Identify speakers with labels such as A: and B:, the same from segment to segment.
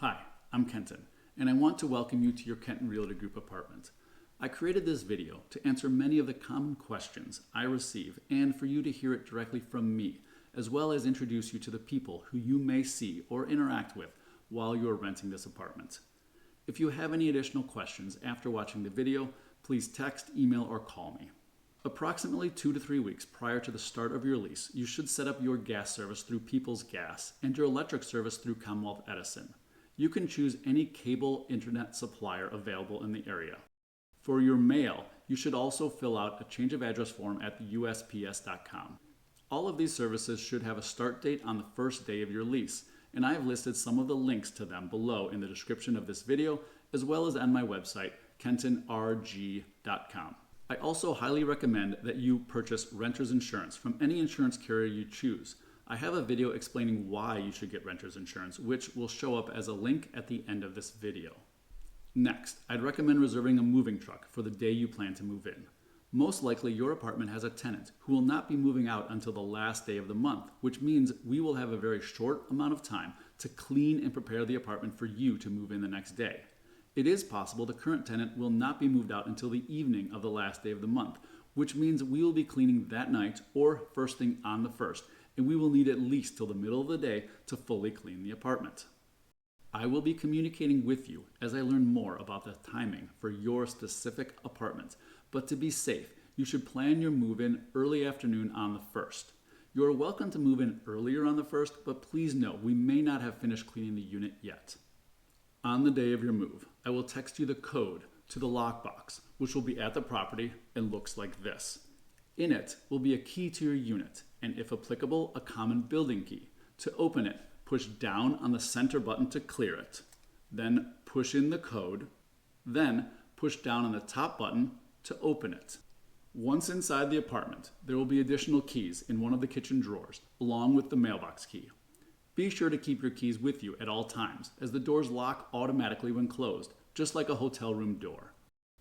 A: Hi, I'm Kenton, and I want to welcome you to your Kenton Realty Group apartment. I created this video to answer many of the common questions I receive and for you to hear it directly from me, as well as introduce you to the people who you may see or interact with while you are renting this apartment. If you have any additional questions after watching the video, please text, email, or call me. Approximately 2 to 3 weeks prior to the start of your lease, you should set up your gas service through People's Gas and your electric service through Commonwealth Edison. You can choose any cable internet supplier available in the area. For your mail, you should also fill out a change of address form at USPS.com. All of these services should have a start date on the first day of your lease, and I have listed some of the links to them below in the description of this video, as well as on my website, kentonrg.com. I also highly recommend that you purchase renter's insurance from any insurance carrier you choose. I have a video explaining why you should get renter's insurance, which will show up as a link at the end of this video. Next, I'd recommend reserving a moving truck for the day you plan to move in. Most likely your apartment has a tenant who will not be moving out until the last day of the month, which means we will have a very short amount of time to clean and prepare the apartment for you to move in the next day. It is possible the current tenant will not be moved out until the evening of the last day of the month, which means we will be cleaning that night or first thing on the first, and we will need at least till the middle of the day to fully clean the apartment. I will be communicating with you as I learn more about the timing for your specific apartment, but to be safe, you should plan your move-in early afternoon on the 1st. You are welcome to move in earlier on the 1st, but please know we may not have finished cleaning the unit yet. On the day of your move, I will text you the code to the lockbox, which will be at the property and looks like this. In it will be a key to your unit, and if applicable, a common building key. To open it, push down on the center button to clear it. Then push in the code. Then push down on the top button to open it. Once inside the apartment, there will be additional keys in one of the kitchen drawers, along with the mailbox key. Be sure to keep your keys with you at all times, as the doors lock automatically when closed, just like a hotel room door.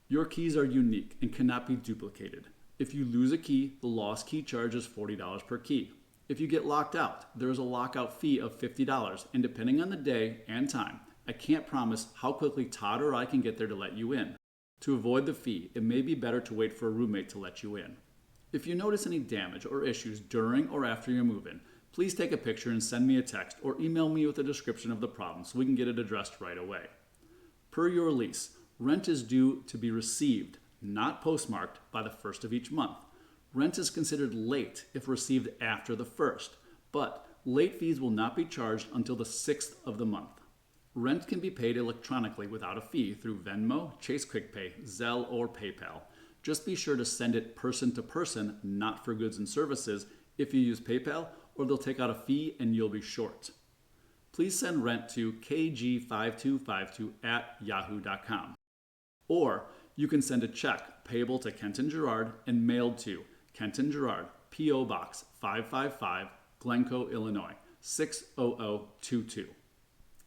A: Your keys are unique and cannot be duplicated. If you lose a key, the lost key charge is $40 per key. If you get locked out, there is a lockout fee of $50, and depending on the day and time, I can't promise how quickly Todd or I can get there to let you in. To avoid the fee, it may be better to wait for a roommate to let you in. If you notice any damage or issues during or after your move-in, please take a picture and send me a text or email me with a description of the problem so we can get it addressed right away. Per your lease, rent is due to be received, not postmarked, by the 1st of each month. Rent is considered late if received after the 1st, but late fees will not be charged until the 6th of the month. Rent can be paid electronically without a fee through Venmo, Chase QuickPay, Zelle, or PayPal. Just be sure to send it person to person, not for goods and services, if you use PayPal, or they'll take out a fee and you'll be short. Please send rent to kg5252@yahoo.com. Or you can send a check payable to Kenton Gerard and mailed to Kenton Gerard, P.O. Box 555, Glencoe, Illinois, 60022.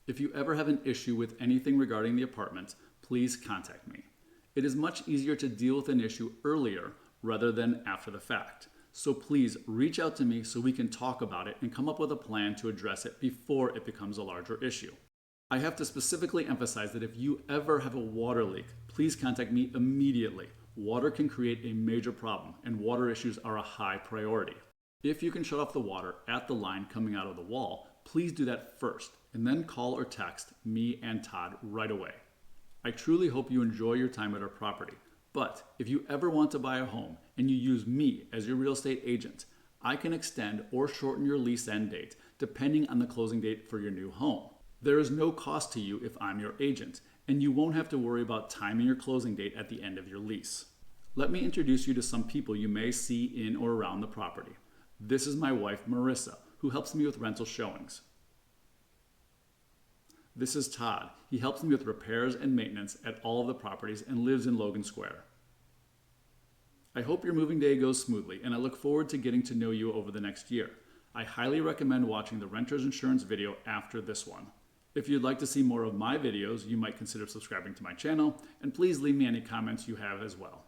A: If you ever have an issue with anything regarding the apartment, please contact me. It is much easier to deal with an issue earlier rather than after the fact. So please reach out to me so we can talk about it and come up with a plan to address it before it becomes a larger issue. I have to specifically emphasize that if you ever have a water leak, please contact me immediately. Water can create a major problem, and water issues are a high priority. If you can shut off the water at the line coming out of the wall, please do that first, and then call or text me and Todd right away. I truly hope you enjoy your time at our property, but if you ever want to buy a home and you use me as your real estate agent, I can extend or shorten your lease end date depending on the closing date for your new home. There is no cost to you if I'm your agent, and you won't have to worry about timing your closing date at the end of your lease. Let me introduce you to some people you may see in or around the property. This is my wife, Marissa, who helps me with rental showings. This is Todd. He helps me with repairs and maintenance at all of the properties and lives in Logan Square. I hope your moving day goes smoothly, and I look forward to getting to know you over the next year. I highly recommend watching the renter's insurance video after this one. If you'd like to see more of my videos, you might consider subscribing to my channel, and please leave me any comments you have as well.